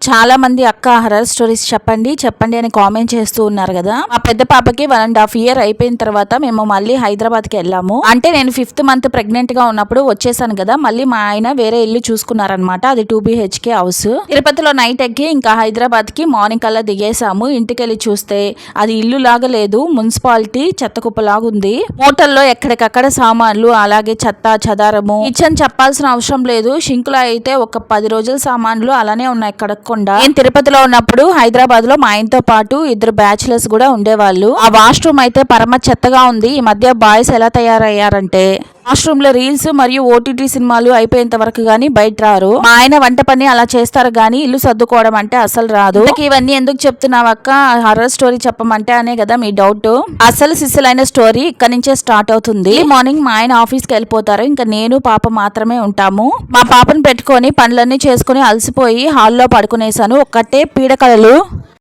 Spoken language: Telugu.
చాలా మంది అక్క హర్రర్ స్టోరీస్ చెప్పండి అని కామెంట్ చేస్తూ ఉన్నారు కదా. మా పెద్ద పాపకి 1.5 year అయిపోయిన తర్వాత మేము మళ్ళీ హైదరాబాద్ కి వెళ్ళాము. అంటే నేను 5th month ప్రెగ్నెంట్ గా ఉన్నప్పుడు వచ్చేసాను కదా. మళ్ళీ మా ఆయన వేరే ఇల్లు చూసుకున్నారనమాట. అది 2 BHK హౌస్. తిరుపతిలో నైట్ ఎక్కి ఇంకా హైదరాబాద్ కి మార్నింగ్ కల్లా దిగేసాము. ఇంటికి వెళ్ళి చూస్తే అది ఇల్లు లాగా లేదు, మున్సిపాలిటీ చెత్త కుప్పలాగా ఉంది. హోటల్లో ఎక్కడికక్కడ సామాన్లు, అలాగే చెత్త చెదారము. కిచెన్ చెప్పాల్సిన అవసరం లేదు. షింకులో అయితే ఒక 10 రోజుల సామాన్లు అలానే ఉన్నాయి కడగకుండా. నేను తిరుపతిలో ఉన్నప్పుడు హైదరాబాద్ లో మా ఆయనతో పాటు 2 బ్యాచులర్స్ కూడా ఉండేవాళ్ళు. ఆ వాష్రూమ్ అయితే పరమ చెత్తగా ఉంది. ఈ మధ్య బాయ్స్ ఎలా తయారయ్యారంటే వాష్రూమ్ లో రీల్స్ మరియు OTT సినిమాలు అయిపోయేంత వరకు గానీ బయట రారు. మా ఆయన వంట పని అలా చేస్తారు గానీ ఇల్లు సర్దుకోవడం అంటే అసలు రాదు. ఇవన్నీ ఎందుకు చెప్తున్నావు అక్క, హర్రర్ స్టోరీ చెప్పమంటే అనే కదా మీ డౌట్. అసలు సిస్సులైన స్టోరీ ఇక్కడ నుంచే స్టార్ట్ అవుతుంది. మార్నింగ్ మా ఆయన ఆఫీస్ కి వెళ్ళిపోతారు. ఇంకా నేను పాప మాత్రమే ఉంటాము. మా పాపను పెట్టుకొని పనులన్నీ చేసుకుని అలసిపోయి హాల్లో పడుకునేసాను. ఒక్కటే పీడకలలు.